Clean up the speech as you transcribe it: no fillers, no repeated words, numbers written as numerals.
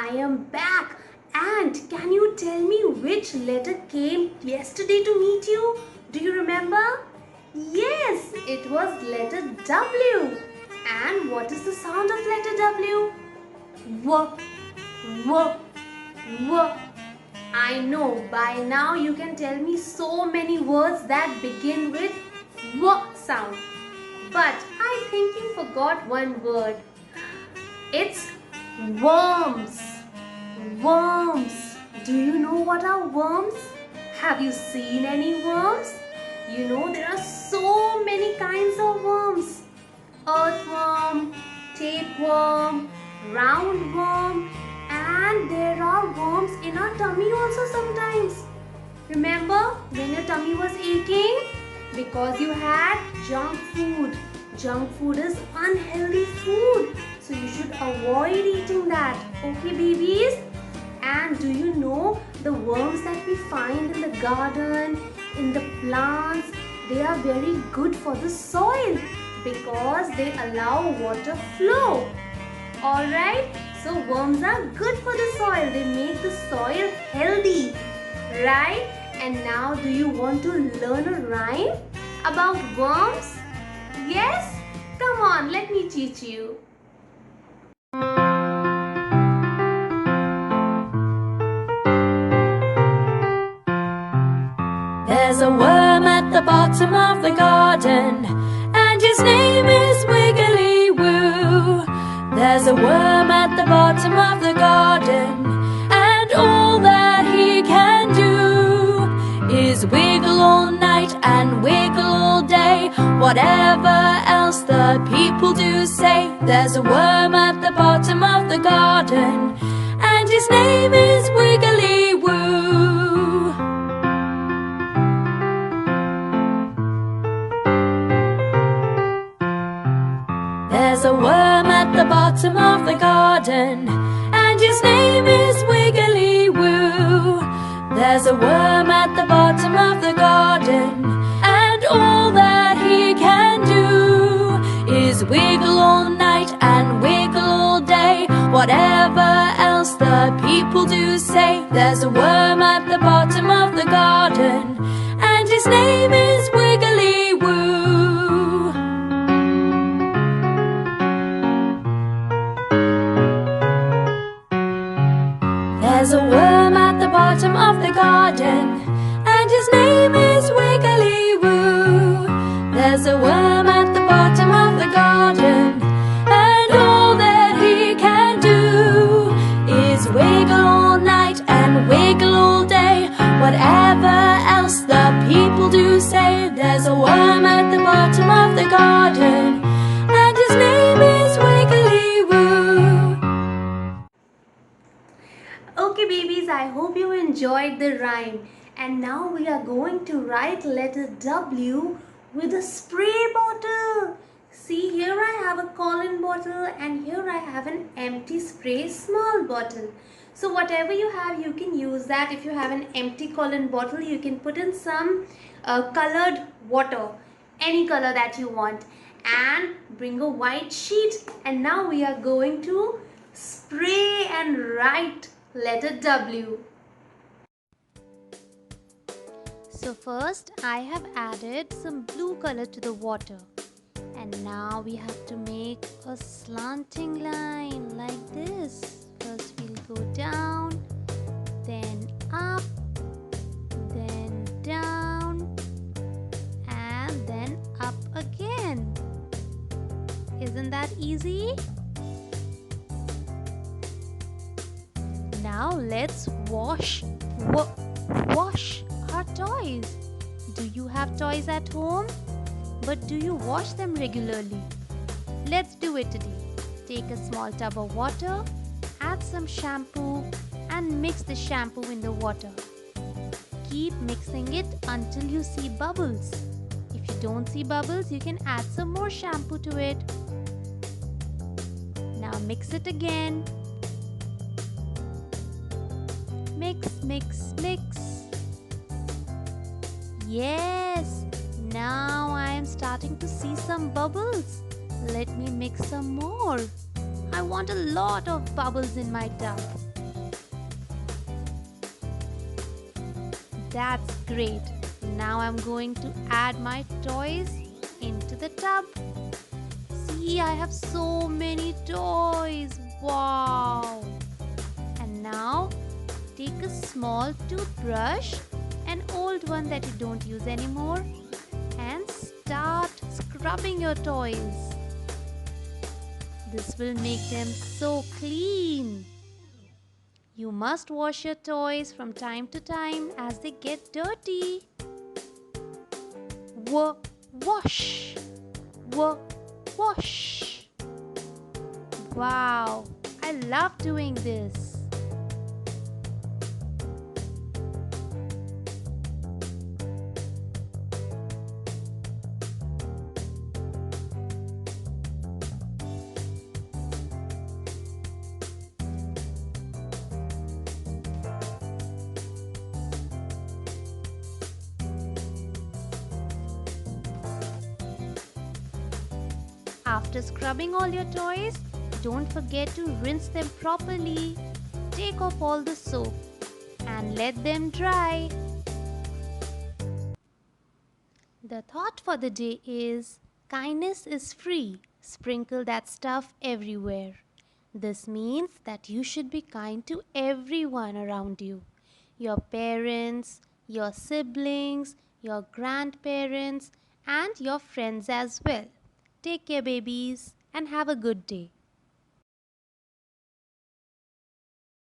I am back. And can you tell me which letter came yesterday to meet you? Do you remember? Yes, it was letter W. And what is the sound of letter W? W, W, W. I know by now you can tell me so many words that begin with W sound. But I think you forgot one word. It's worms. Worms. Do you know what are worms? Have you seen any worms? You know there are so many kinds of worms. Earthworm, tapeworm, roundworm, and there are worms in our tummy also sometimes. Remember when your tummy was aching? Because you had junk food. Junk food is unhealthy food. So you should avoid eating that. Okay, babies? And do you know the worms that we find in the garden, in the plants, they are very good for the soil because they allow water flow. Alright? So worms are good for the soil. They make the soil healthy. Right? And now do you want to learn a rhyme about worms? Yes? Come on, let me teach you. There's a worm at the bottom of the garden, and his name is Wiggly Woo. There's a worm at the bottom of the garden, and all that he can do is wiggle all night and wiggle all day. Whatever else the people do say, there's a worm at the bottom of the garden, and his name is Wiggly Woo. There's a worm at the bottom of the garden, and his name is Wiggly Woo. There's a worm at the bottom of the garden, and all that he can do is wiggle all night and wiggle all day. Whatever else the people do say, there's a worm at the bottom of the garden, and his name is Wiggly Woo. There's a worm at the bottom of the garden, and his name is Wiggly Woo. There's a worm at the bottom of the garden, and all that he can do is wiggle all night and wiggle all day. Whatever else the people do say, there's a worm at the bottom of the garden, and his name is Wiggly Woo. Okay, babies, I hope you enjoyed the rhyme. And now we are going to write letter W with a spray bottle. See, here I have a cologne bottle and here I have an empty spray small bottle. So whatever you have, you can use that. If you have an empty cologne bottle, you can put in some colored water, any color that you want, and bring a white sheet. And now we are going to spray and write letter W. So first I have added some blue color to the water, and now we have to make a slanting line like this. First we'll go down, then up, then down, and then up again. Isn't that easy? Now let's wash our toys. Do you have toys at home? But do you wash them regularly? Let's do it today. Take a small tub of water, add some shampoo, and mix the shampoo in the water. Keep mixing it until you see bubbles. If you don't see bubbles, you can add some more shampoo to it. Now mix it again. Mix, mix, mix. Yes, now I am starting to see some bubbles. Let me mix some more. I want a lot of bubbles in my tub. That's great. Now I'm going to add my toys into the tub. See, I have so many toys. Wow! And now take a small toothbrush, an old one that you don't use anymore, and start scrubbing your toys. This will make them so clean. You must wash your toys from time to time as they get dirty. Wash. Wash. Wow, I love doing this. After scrubbing all your toys, don't forget to rinse them properly. Take off all the soap and let them dry. The thought for the day is, kindness is free. Sprinkle that stuff everywhere. This means that you should be kind to everyone around you. Your parents, your siblings, your grandparents, and your friends as well. Take care, babies, and have a good day.